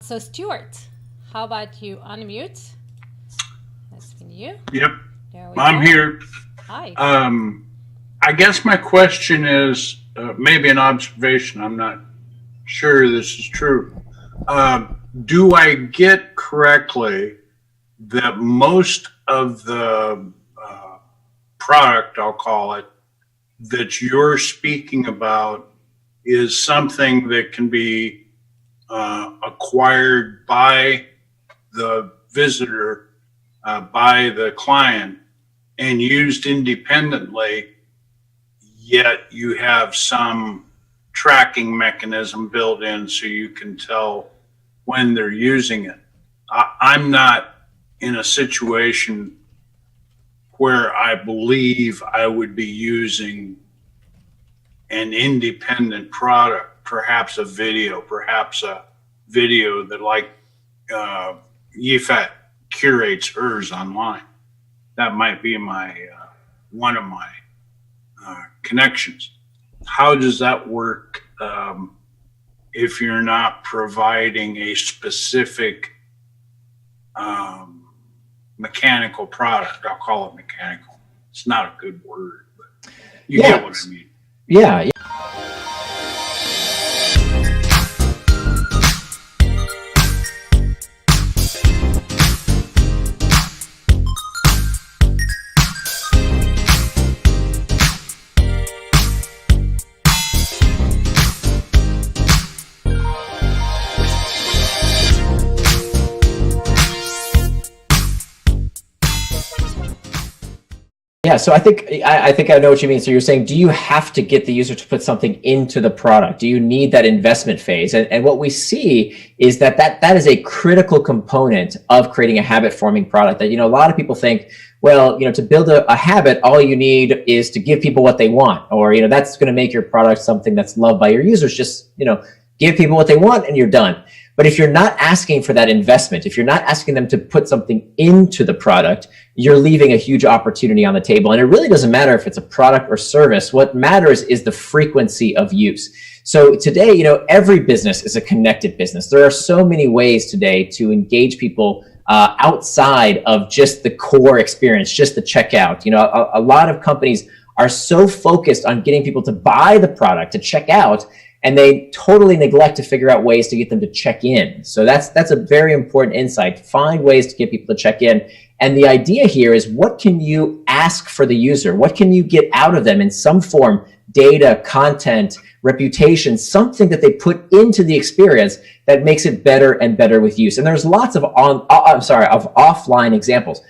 So Stuart, how about you unmute? Nice to meet you. Yep, There we I'm go. here. Hi. I guess my question is maybe an observation. I'm not sure this is true. Do I get correctly that most of the product, I'll call it, that you're speaking about is something that can be acquired by the visitor, by the client, and used independently, yet you have some tracking mechanism built in so you can tell when they're using it? I'm not in a situation where I believe I would be using an independent product, perhaps a video that like Yifat curates hers online. That might be my one of my connections. How does that work if you're not providing a specific mechanical product? I'll call it mechanical. It's not a good word, but you get what I mean. Yeah. Yeah, so I think I know what you mean. So you're saying, do you have to get the user to put something into the product? Do you need that investment phase? And what we see is that is a critical component of creating a habit-forming product. That, a lot of people think, well, to build a habit, all you need is to give people what they want, or that's going to make your product something that's loved by your users. Just give people what they want, and you're done. But if you're not asking for that investment, if you're not asking them to put something into the product, you're leaving a huge opportunity on the table. And it really doesn't matter if it's a product or service. What matters is the frequency of use. So today, every business is a connected business. There are so many ways today to engage people outside of just the core experience, just the checkout. A lot of companies are so focused on getting people to buy the product, to check out, and they totally neglect to figure out ways to get them to check in. So that's a very important insight. Find ways to get people to check in. And the idea here is, what can you ask for the user? What can you get out of them in some form? Data, content, reputation, something that they put into the experience that makes it better and better with use. And there's lots of offline examples.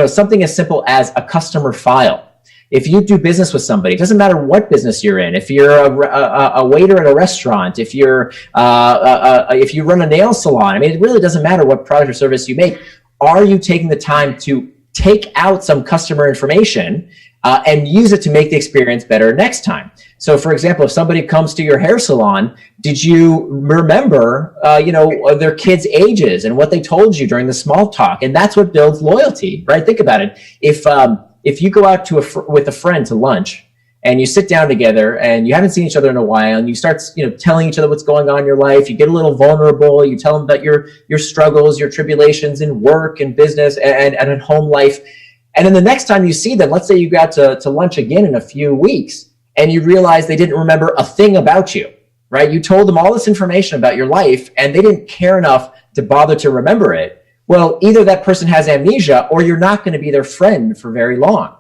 Something as simple as a customer file. If you do business with somebody, it doesn't matter what business you're in. If you're a waiter at a restaurant, if you run a nail salon, it really doesn't matter what product or service you make. Are you taking the time to take out some customer information and use it to make the experience better next time? So, for example, if somebody comes to your hair salon, did you remember, their kids' ages and what they told you during the small talk? And that's what builds loyalty, right? Think about it. If you go out with a friend to lunch and you sit down together and you haven't seen each other in a while, and you start telling each other what's going on in your life, you get a little vulnerable, you tell them about your struggles, your tribulations in work and business and in home life. And then the next time you see them, let's say you got to lunch again in a few weeks, and you realize they didn't remember a thing about you, right? You told them all this information about your life and they didn't care enough to bother to remember it. Well, either that person has amnesia, or you're not going to be their friend for very long.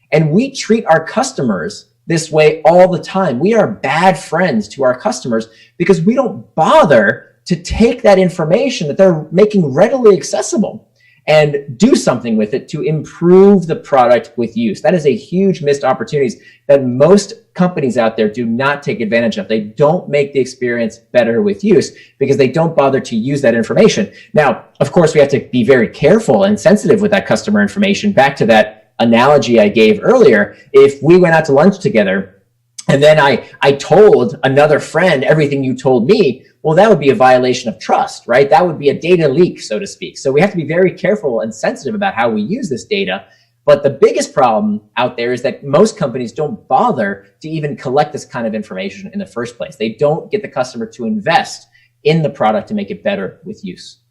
And we treat our customers this way all the time. We are bad friends to our customers because we don't bother to take that information that they're making readily accessible and do something with it to improve the product with use. That is a huge missed opportunity that most companies out there do not take advantage of. They don't make the experience better with use because they don't bother to use that information. Now, of course, we have to be very careful and sensitive with that customer information. Back to that analogy I gave earlier, if we went out to lunch together and then I told another friend everything you told me, well, that would be a violation of trust, right? That would be a data leak, so to speak. So we have to be very careful and sensitive about how we use this data. But the biggest problem out there is that most companies don't bother to even collect this kind of information in the first place. They don't get the customer to invest in the product to make it better with use.